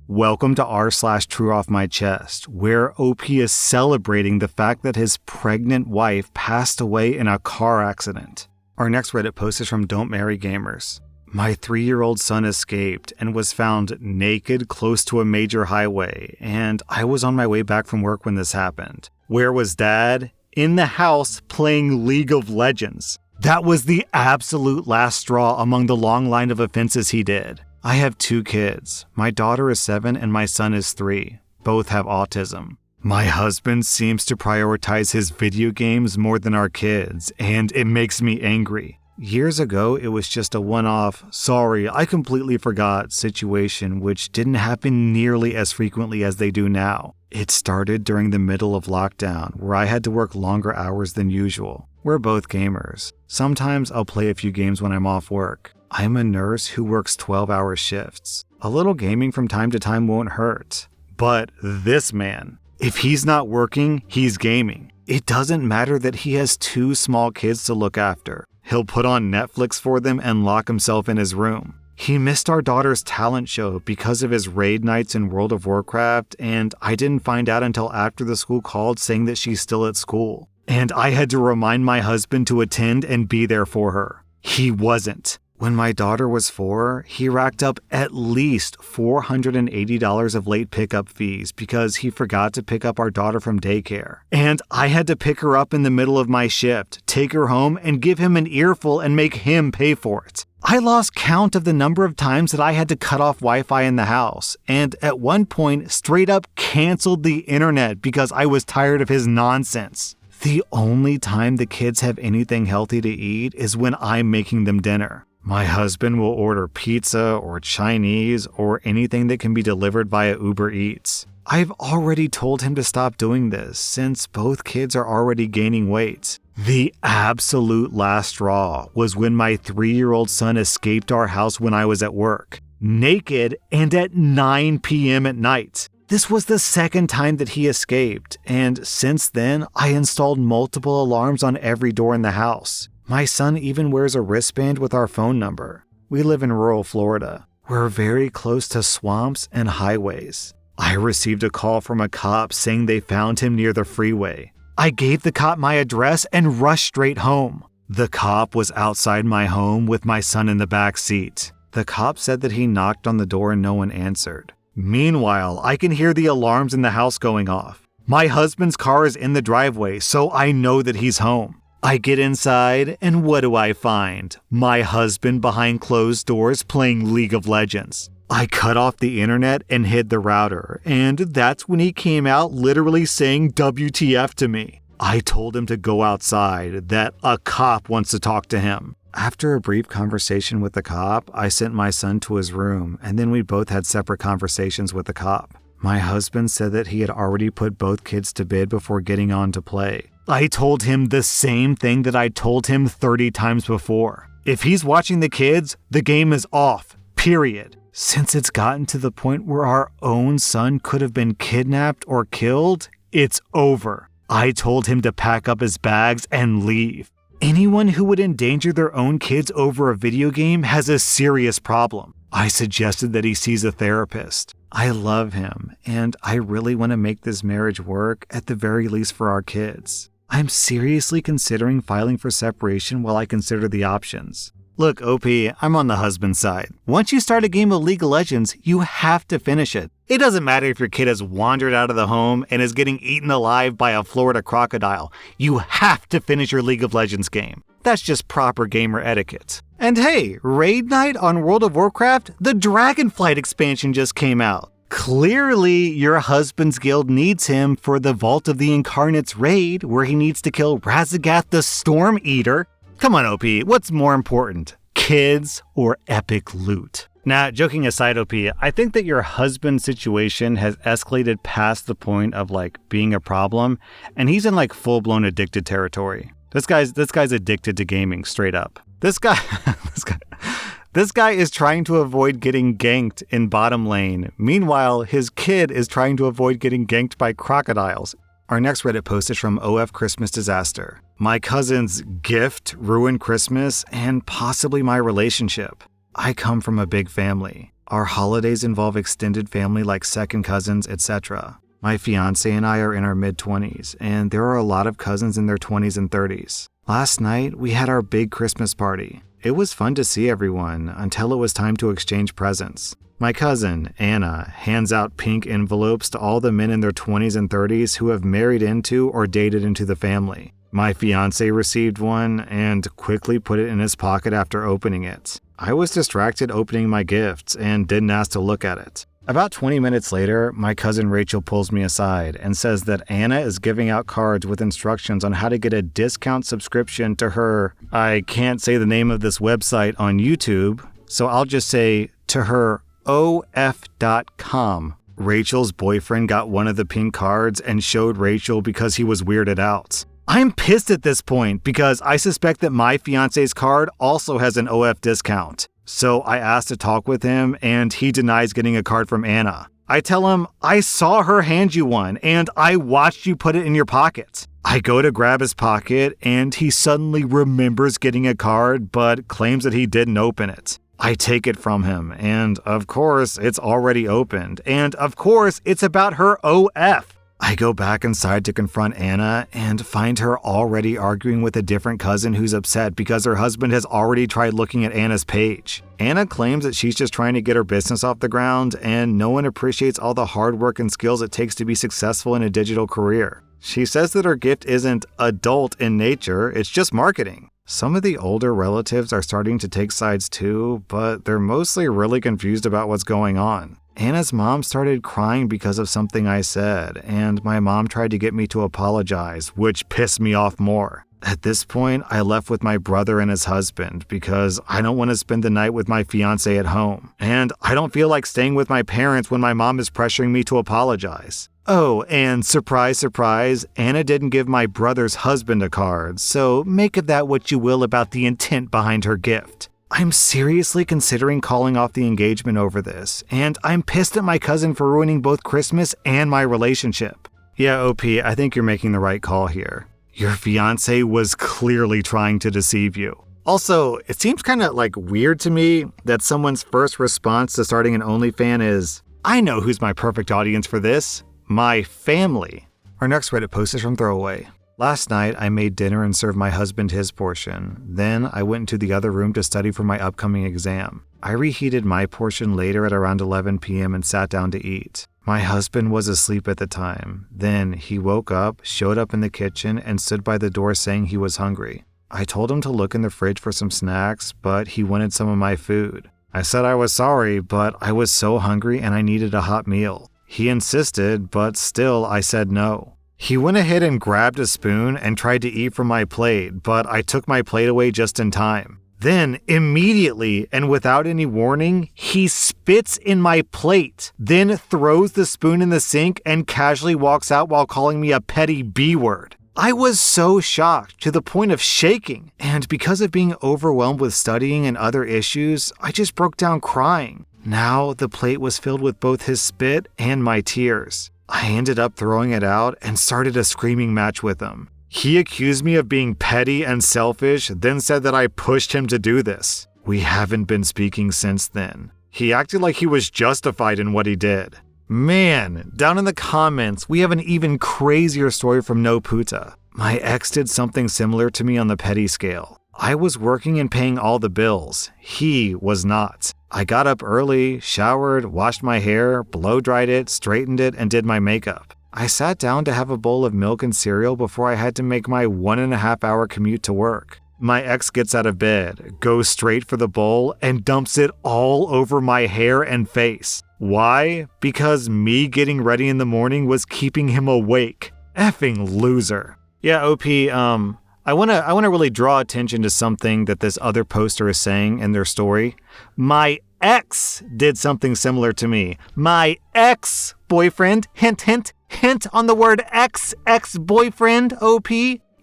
Welcome to r/Trueoffmychest, where OP is celebrating the fact that his pregnant wife passed away in a car accident. Our next Reddit post is from Don't Marry Gamers. My 3-year-old son escaped and was found naked close to a major highway, and I was on my way back from work when this happened. Where was Dad? In the house playing League of Legends. That was the absolute last straw among the long line of offenses he did. I have 2 kids. My daughter is 7 and my son is 3. Both have autism. My husband seems to prioritize his video games more than our kids, and it makes me angry. Years ago, it was just a one-off, sorry, I completely forgot situation which didn't happen nearly as frequently as they do now. It started during the middle of lockdown, where I had to work longer hours than usual. We're both gamers. Sometimes I'll play a few games when I'm off work. I'm a nurse who works 12-hour shifts. A little gaming from time to time won't hurt. But this man, if he's not working, he's gaming. It doesn't matter that he has 2 small kids to look after. He'll put on Netflix for them and lock himself in his room. He missed our daughter's talent show because of his raid nights in World of Warcraft, and I didn't find out until after the school called saying that she's still at school. And I had to remind my husband to attend and be there for her. He wasn't. When my daughter was 4, he racked up at least $480 of late pickup fees because he forgot to pick up our daughter from daycare. And I had to pick her up in the middle of my shift, take her home, and give him an earful and make him pay for it. I lost count of the number of times that I had to cut off Wi-Fi in the house, and at one point straight up canceled the internet because I was tired of his nonsense. The only time the kids have anything healthy to eat is when I'm making them dinner. My husband will order pizza or Chinese or anything that can be delivered via Uber Eats. I've already told him to stop doing this since both kids are already gaining weight. The absolute last straw was when my 3-year-old son escaped our house when I was at work, naked and at 9 p.m. at night. This was the second time that he escaped, and since then, I installed multiple alarms on every door in the house. My son even wears a wristband with our phone number. We live in rural Florida. We're very close to swamps and highways. I received a call from a cop saying they found him near the freeway. I gave the cop my address and rushed straight home. The cop was outside my home with my son in the back seat. The cop said that he knocked on the door and no one answered. Meanwhile, I can hear the alarms in the house going off. My husband's car is in the driveway, so I know that he's home. I get inside, and what do I find? My husband behind closed doors playing League of Legends. I cut off the internet and hid the router, and that's when he came out literally saying WTF to me. I told him to go outside, that a cop wants to talk to him. After a brief conversation with the cop, I sent my son to his room, and then we both had separate conversations with the cop. My husband said that he had already put both kids to bed before getting on to play. I told him the same thing that I told him 30 times before. If he's watching the kids, the game is off, period. Since it's gotten to the point where our own son could have been kidnapped or killed, it's over. I told him to pack up his bags and leave. Anyone who would endanger their own kids over a video game has a serious problem. I suggested that he sees a therapist. I love him, and I really want to make this marriage work, at the very least for our kids. I'm seriously considering filing for separation while I consider the options. Look, OP, I'm on the husband side. Once you start a game of League of Legends, you have to finish it. It doesn't matter if your kid has wandered out of the home and is getting eaten alive by a Florida crocodile. You have to finish your League of Legends game. That's just proper gamer etiquette. And hey, Raid Night on World of Warcraft, the Dragonflight expansion just came out. Clearly, your husband's guild needs him for the Vault of the Incarnates raid, where he needs to kill Razagath the Storm Eater. Come on, OP, what's more important, kids or epic loot? Now, joking aside, OP, I think that your husband's situation has escalated past the point of being a problem, and he's in full-blown addicted territory. This guy's addicted to gaming, straight up. This guy is trying to avoid getting ganked in bottom lane. Meanwhile, his kid is trying to avoid getting ganked by crocodiles. Our next Reddit post is from OF Christmas Disaster. My cousin's gift ruined Christmas and possibly my relationship. I come from a big family. Our holidays involve extended family like second cousins, etc. My fiance and I are in our mid-20s, and there are a lot of cousins in their 20s and 30s. Last night, we had our big Christmas party. It was fun to see everyone until it was time to exchange presents. My cousin, Anna, hands out pink envelopes to all the men in their 20s and 30s who have married into or dated into the family. My fiance received one and quickly put it in his pocket after opening it. I was distracted opening my gifts and didn't ask to look at it. About 20 minutes later, my cousin Rachel pulls me aside and says that Anna is giving out cards with instructions on how to get a discount subscription to her, I can't say the name of this website on YouTube, so I'll just say to her OF.com. Rachel's boyfriend got one of the pink cards and showed Rachel because he was weirded out. I'm pissed at this point because I suspect that my fiance's card also has an OF discount. So I asked to talk with him and he denies getting a card from Anna. I tell him, I saw her hand you one and I watched you put it in your pocket. I go to grab his pocket and he suddenly remembers getting a card but claims that he didn't open it. I take it from him and of course it's already opened and of course it's about her OF. I go back inside to confront Anna and find her already arguing with a different cousin who's upset because her husband has already tried looking at Anna's page. Anna claims that she's just trying to get her business off the ground and no one appreciates all the hard work and skills it takes to be successful in a digital career. She says that her gift isn't adult in nature, it's just marketing. Some of the older relatives are starting to take sides too, but they're mostly really confused about what's going on. Anna's mom started crying because of something I said, and my mom tried to get me to apologize, which pissed me off more. At this point, I left with my brother and his husband because I don't want to spend the night with my fiance at home, and I don't feel like staying with my parents when my mom is pressuring me to apologize. Oh, and surprise, surprise, Anna didn't give my brother's husband a card, so make of that what you will about the intent behind her gift. I'm seriously considering calling off the engagement over this, and I'm pissed at my cousin for ruining both Christmas and my relationship. Yeah, OP, I think you're making the right call here. Your fiance was clearly trying to deceive you. Also, it seems kind of weird to me that someone's first response to starting an OnlyFans is, I know who's my perfect audience for this. My family. Our next Reddit post is from Throwaway. Last night, I made dinner and served my husband his portion. Then, I went into the other room to study for my upcoming exam. I reheated my portion later at around 11 p.m. and sat down to eat. My husband was asleep at the time. Then, he woke up, showed up in the kitchen, and stood by the door saying he was hungry. I told him to look in the fridge for some snacks, but he wanted some of my food. I said I was sorry, but I was so hungry and I needed a hot meal. He insisted, but still I said no. He went ahead and grabbed a spoon and tried to eat from my plate, but I took my plate away just in time. Then, immediately and without any warning, he spits in my plate, then throws the spoon in the sink and casually walks out while calling me a petty B-word. I was so shocked to the point of shaking, and because of being overwhelmed with studying and other issues, I just broke down crying. Now, the plate was filled with both his spit and my tears. I ended up throwing it out and started a screaming match with him. He accused me of being petty and selfish, then said that I pushed him to do this. We haven't been speaking since then. He acted like he was justified in what he did. Man, down in the comments, we have an even crazier story from No Puta. My ex did something similar to me on the petty scale. I was working and paying all the bills. He was not. I got up early, showered, washed my hair, blow-dried it, straightened it, and did my makeup. I sat down to have a bowl of milk and cereal before I had to make my 1.5-hour commute to work. My ex gets out of bed, goes straight for the bowl, and dumps it all over my hair and face. Why? Because me getting ready in the morning was keeping him awake. Effing loser. Yeah, OP, I want to really draw attention to something that this other poster is saying in their story. My ex did something similar to me. My ex-boyfriend, hint, hint, hint on the word ex-boyfriend, OP.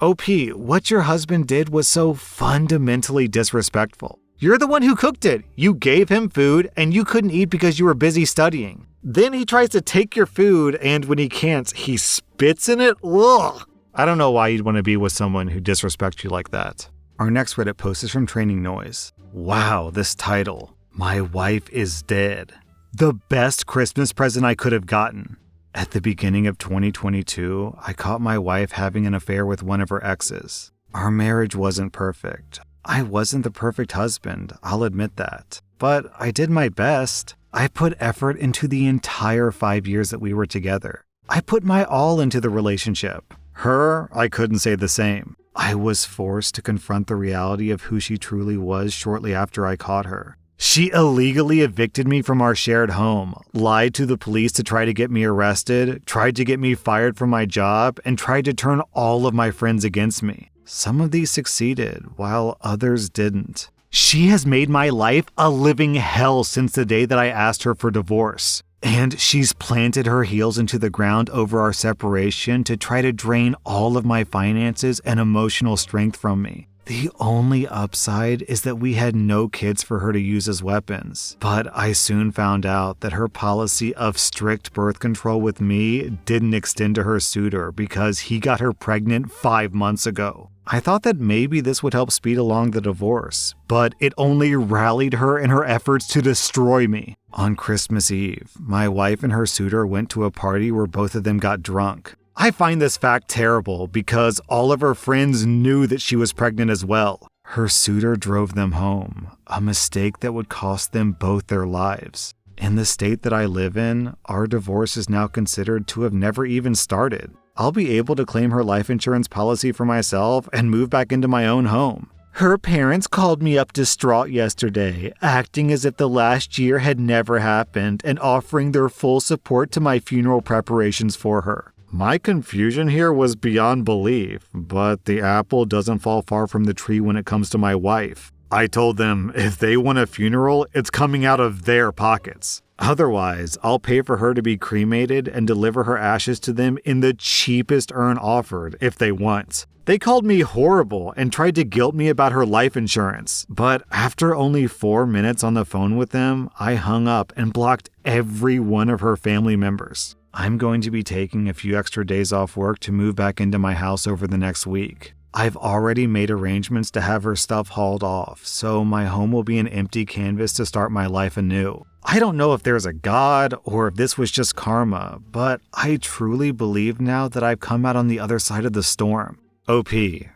OP, what your husband did was so fundamentally disrespectful. You're the one who cooked it. You gave him food and you couldn't eat because you were busy studying. Then he tries to take your food and when he can't, he spits in it. Ugh. I don't know why you'd want to be with someone who disrespects you like that. Our next Reddit post is from Training Noise. Wow, this title. My wife is dead. The best Christmas present I could have gotten. At the beginning of 2022, I caught my wife having an affair with one of her exes. Our marriage wasn't perfect. I wasn't the perfect husband, I'll admit that. But I did my best. I put effort into the entire 5 years that we were together. I put my all into the relationship. Her, I couldn't say the same. I was forced to confront the reality of who she truly was shortly after I caught her. She illegally evicted me from our shared home, lied to the police to try to get me arrested, tried to get me fired from my job, and tried to turn all of my friends against me. Some of these succeeded, while others didn't. She has made my life a living hell since the day that I asked her for divorce. And she's planted her heels into the ground over our separation to try to drain all of my finances and emotional strength from me. The only upside is that we had no kids for her to use as weapons. But I soon found out that her policy of strict birth control with me didn't extend to her suitor because he got her pregnant 5 months ago. I thought that maybe this would help speed along the divorce, but it only rallied her in her efforts to destroy me. On Christmas Eve, my wife and her suitor went to a party where both of them got drunk. I find this fact terrible because all of her friends knew that she was pregnant as well. Her suitor drove them home, a mistake that would cost them both their lives. In the state that I live in, our divorce is now considered to have never even started. I'll be able to claim her life insurance policy for myself and move back into my own home. Her parents called me up distraught yesterday, acting as if the last year had never happened and offering their full support to my funeral preparations for her. My confusion here was beyond belief, but the apple doesn't fall far from the tree when it comes to my wife. I told them if they want a funeral, it's coming out of their pockets. Otherwise, I'll pay for her to be cremated and deliver her ashes to them in the cheapest urn offered if they want. They called me horrible and tried to guilt me about her life insurance. But after only 4 minutes on the phone with them, I hung up and blocked every one of her family members. I'm going to be taking a few extra days off work to move back into my house over the next week. I've already made arrangements to have her stuff hauled off, so my home will be an empty canvas to start my life anew. I don't know if there's a God or if this was just karma, but I truly believe now that I've come out on the other side of the storm. OP,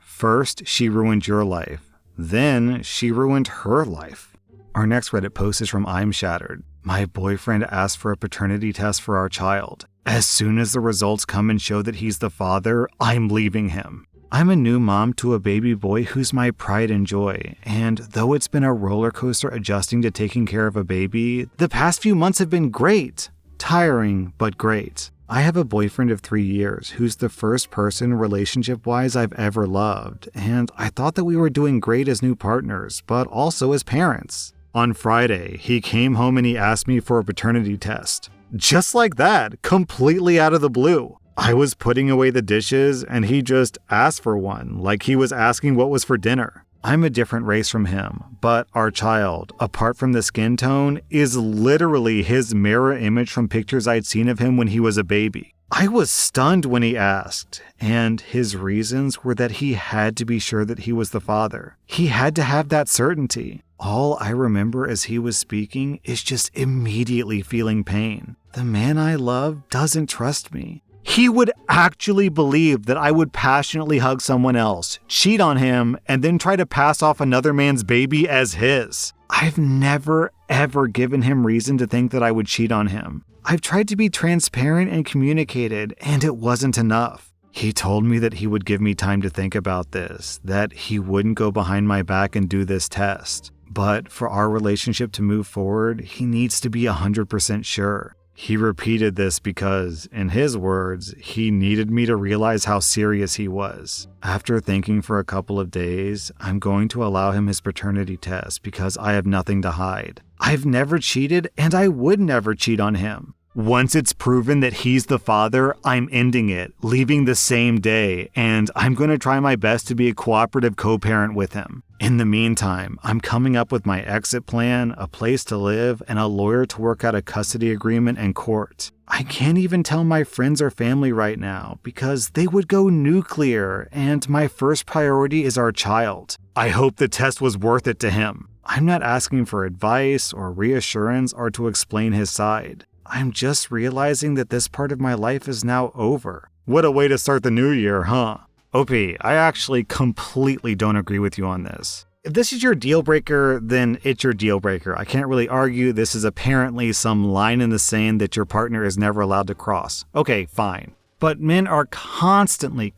first she ruined your life, then she ruined her life. Our next Reddit post is from I'm Shattered. My boyfriend asked for a paternity test for our child. As soon as the results come and show that he's the father, I'm leaving him. I'm a new mom to a baby boy who's my pride and joy, and though it's been a roller coaster adjusting to taking care of a baby, the past few months have been great. Tiring, but great. I have a boyfriend of 3 years who's the first person relationship-wise I've ever loved, and I thought that we were doing great as new partners, but also as parents. On Friday, he came home and he asked me for a paternity test. Just like that, completely out of the blue. I was putting away the dishes and he just asked for one, like he was asking what was for dinner. I'm a different race from him, but our child, apart from the skin tone, is literally his mirror image from pictures I'd seen of him when he was a baby. I was stunned when he asked, and his reasons were that he had to be sure that he was the father. He had to have that certainty. All I remember as he was speaking is just immediately feeling pain. The man I love doesn't trust me. He would actually believe that I would passionately hug someone else, cheat on him, and then try to pass off another man's baby as his. I've never, ever given him reason to think that I would cheat on him. I've tried to be transparent and communicated, and it wasn't enough. He told me that he would give me time to think about this, that he wouldn't go behind my back and do this test. But for our relationship to move forward, he needs to be 100% sure. He repeated this because, in his words, he needed me to realize how serious he was. After thinking for a couple of days, I'm going to allow him his paternity test because I have nothing to hide. I've never cheated and I would never cheat on him. Once it's proven that he's the father, I'm ending it, leaving the same day, and I'm going to try my best to be a cooperative co-parent with him. In the meantime, I'm coming up with my exit plan, a place to live, and a lawyer to work out a custody agreement in court. I can't even tell my friends or family right now because they would go nuclear, and my first priority is our child. I hope the test was worth it to him. I'm not asking for advice or reassurance or to explain his side. I'm just realizing that this part of my life is now over. What a way to start the new year, huh? OP, I actually completely don't agree with you on this. If this is your deal breaker, then it's your deal breaker. I can't really argue. This is apparently some line in the sand that your partner is never allowed to cross. Okay, fine. But men are constantly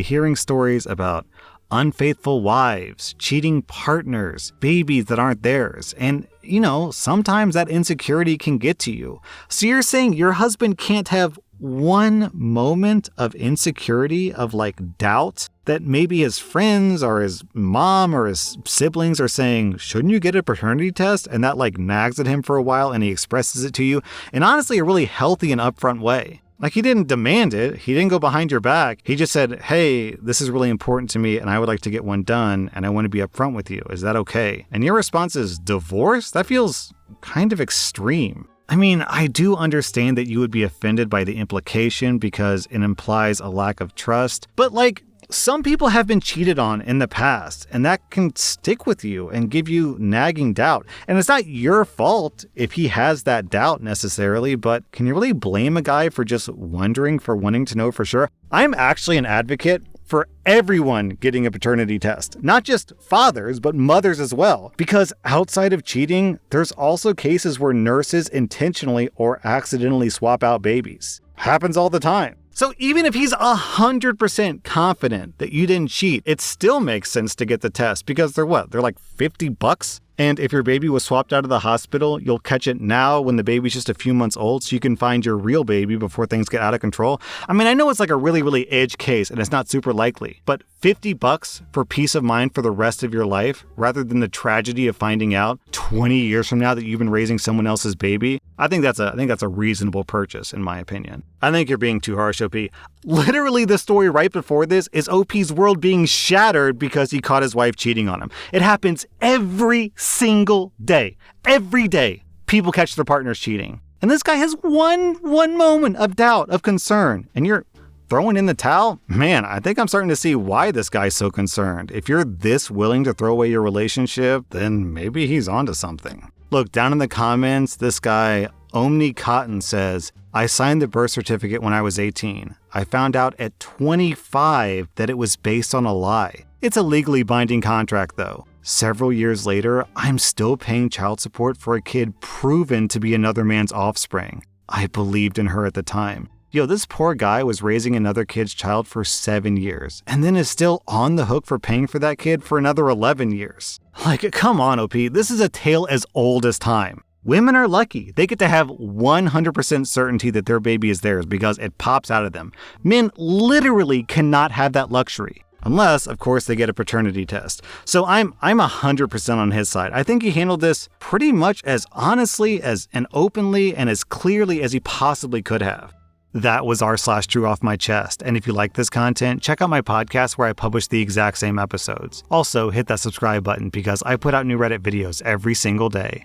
hearing stories about unfaithful wives, cheating partners, babies that aren't theirs. And, sometimes that insecurity can get to you. So you're saying your husband can't have one moment of insecurity, of doubt, that maybe his friends or his mom or his siblings are saying, shouldn't you get a paternity test? And that nags at him for a while and he expresses it to you in honestly a really healthy and upfront way. He didn't demand it. He didn't go behind your back. He just said, hey, this is really important to me and I would like to get one done and I want to be upfront with you. Is that okay? And your response is divorce? That feels kind of extreme. I mean, I do understand that you would be offended by the implication because it implies a lack of trust, but some people have been cheated on in the past, and that can stick with you and give you nagging doubt. And it's not your fault if he has that doubt necessarily, but can you really blame a guy for just wondering, for wanting to know for sure? I'm actually an advocate for everyone getting a paternity test, not just fathers, but mothers as well. Because outside of cheating, there's also cases where nurses intentionally or accidentally swap out babies. Happens all the time. So even if he's 100% confident that you didn't cheat, it still makes sense to get the test because they're what? They're $50? And if your baby was swapped out of the hospital, you'll catch it now when the baby's just a few months old so you can find your real baby before things get out of control. I mean, I know it's a really edge case and it's not super likely, but $50 for peace of mind for the rest of your life rather than the tragedy of finding out 20 years from now that you've been raising someone else's baby, I think that's a reasonable purchase in my opinion. I think you're being too harsh, OP. Literally the story right before this is OP's world being shattered because he caught his wife cheating on him. It happens every single day. Every day, people catch their partners cheating. And this guy has one moment of doubt, of concern, and you're throwing in the towel? Man, I think I'm starting to see why this guy's so concerned. If you're this willing to throw away your relationship, then maybe he's onto something. Look, down in the comments, this guy, Omni Cotton, says, I signed the birth certificate when I was 18. I found out at 25 that it was based on a lie. It's a legally binding contract, though. Several years later, I'm still paying child support for a kid proven to be another man's offspring. I believed in her at the time. This poor guy was raising another kid's child for 7 years, and then is still on the hook for paying for that kid for another 11 years. Come on, OP, this is a tale as old as time. Women are lucky. They get to have 100% certainty that their baby is theirs because it pops out of them. Men literally cannot have that luxury. Unless, of course, they get a paternity test. So I'm 100% on his side. I think he handled this pretty much as honestly and openly and as clearly as he possibly could have. That was r/Trueoffmychest. And if you like this content, check out my podcast where I publish the exact same episodes. Also, hit that subscribe button because I put out new Reddit videos every single day.